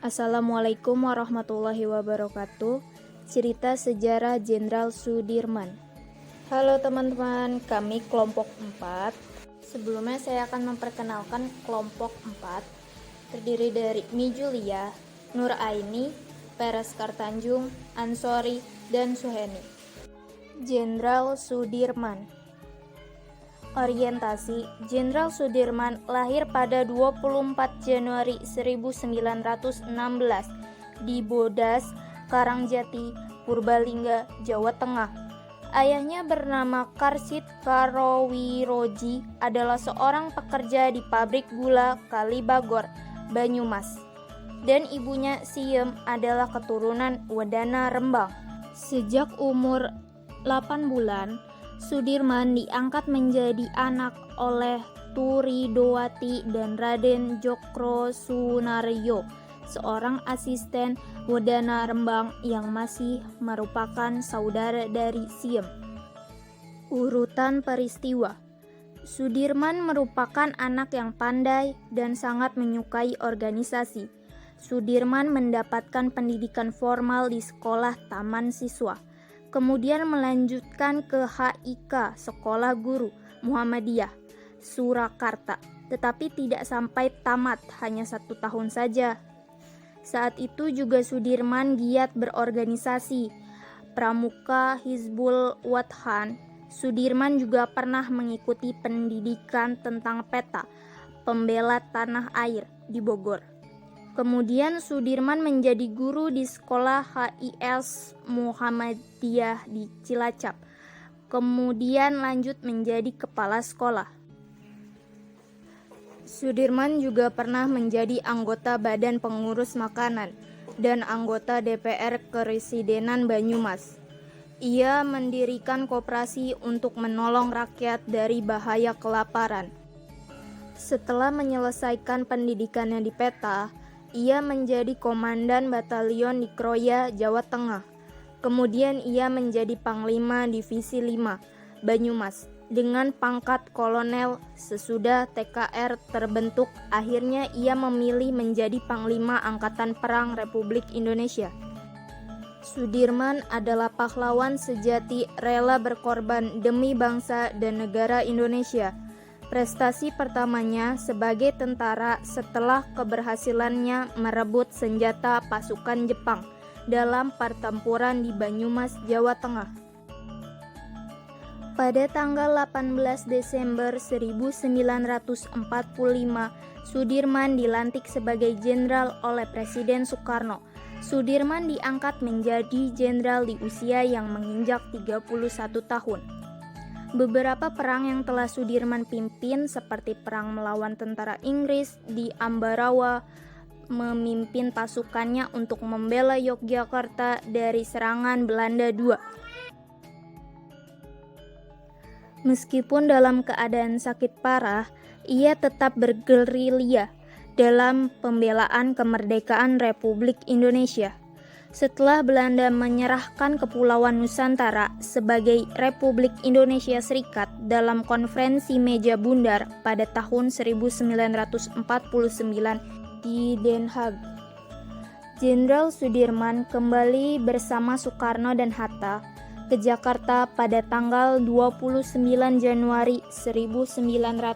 Assalamualaikum warahmatullahi wabarakatuh. Cerita sejarah Jenderal Sudirman. Halo teman-teman, kami kelompok 4. Sebelumnya saya akan memperkenalkan kelompok 4. Terdiri dari Mi Julia, Nur Aini, Peres Kartanjung, Ansori, dan Suheni. Jenderal Sudirman. Orientasi. Jenderal Sudirman lahir pada 24 Januari 1916 di Bodas, Karangjati, Purbalingga, Jawa Tengah. Ayahnya bernama Karsid Karowiroji adalah seorang pekerja di pabrik gula Kalibagor, Banyumas. Dan ibunya Siem adalah keturunan Wedana Rembang. Sejak umur 8 bulan, Sudirman diangkat menjadi anak oleh Turidowati dan Raden Djokrosunaryo, seorang asisten Wedana Rembang yang masih merupakan saudara dari Siem. Urutan peristiwa. Sudirman merupakan anak yang pandai dan sangat menyukai organisasi. Sudirman mendapatkan pendidikan formal di sekolah taman siswa. Kemudian melanjutkan ke HIK, Sekolah Guru Muhammadiyah, Surakarta, tetapi tidak sampai tamat, hanya 1 tahun saja. Saat itu juga Sudirman giat berorganisasi, Pramuka Hizbul Wathan. Sudirman juga pernah mengikuti pendidikan tentang peta, pembela tanah air di Bogor. Kemudian Sudirman menjadi guru di sekolah HIS Muhammadiyah di Cilacap. Kemudian lanjut menjadi kepala sekolah. Sudirman juga pernah menjadi anggota Badan Pengurus Makanan dan anggota DPR Keresidenan Banyumas. Ia mendirikan koperasi untuk menolong rakyat dari bahaya kelaparan. Setelah menyelesaikan pendidikannya di Peta, ia menjadi komandan batalion di Kroya, Jawa Tengah. Kemudian ia menjadi Panglima Divisi 5, Banyumas. Dengan pangkat kolonel, sesudah TKR terbentuk, akhirnya ia memilih menjadi Panglima Angkatan Perang Republik Indonesia. Sudirman adalah pahlawan sejati rela berkorban demi bangsa dan negara Indonesia. Prestasi pertamanya sebagai tentara setelah keberhasilannya merebut senjata pasukan Jepang dalam pertempuran di Banyumas, Jawa Tengah. Pada tanggal 18 Desember 1945, Sudirman dilantik sebagai jenderal oleh Presiden Soekarno. Sudirman diangkat menjadi jenderal di usia yang menginjak 31 tahun. Beberapa perang yang telah Sudirman pimpin seperti perang melawan tentara Inggris di Ambarawa, memimpin pasukannya untuk membela Yogyakarta dari serangan Belanda II. Meskipun dalam keadaan sakit parah, ia tetap bergerilya dalam pembelaan kemerdekaan Republik Indonesia. Setelah Belanda menyerahkan Kepulauan Nusantara sebagai Republik Indonesia Serikat dalam konferensi Meja Bundar pada tahun 1949 di Den Haag, Jenderal Sudirman kembali bersama Soekarno dan Hatta ke Jakarta pada tanggal 29 Januari 1950.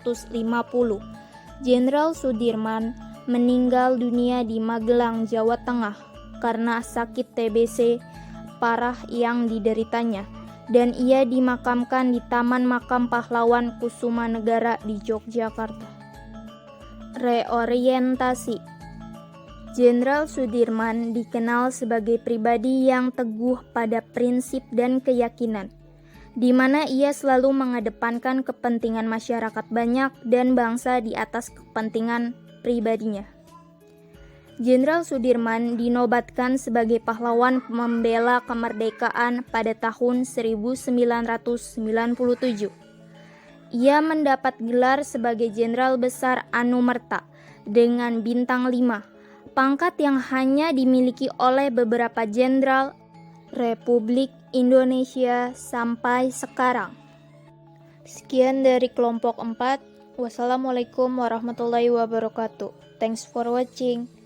Jenderal Sudirman meninggal dunia di Magelang, Jawa Tengah karena sakit TBC parah yang dideritanya, dan ia dimakamkan di Taman Makam Pahlawan Kusumanegara di Yogyakarta. Reorientasi. Jenderal Sudirman dikenal sebagai pribadi yang teguh pada prinsip dan keyakinan, di mana ia selalu mengedepankan kepentingan masyarakat banyak dan bangsa di atas kepentingan pribadinya. Jenderal Sudirman dinobatkan sebagai pahlawan pembela kemerdekaan pada tahun 1997. Ia mendapat gelar sebagai Jenderal Besar Anumerta dengan bintang 5, pangkat yang hanya dimiliki oleh beberapa jenderal Republik Indonesia sampai sekarang. Sekian dari kelompok 4. Wassalamualaikum warahmatullahi wabarakatuh. Thanks for watching.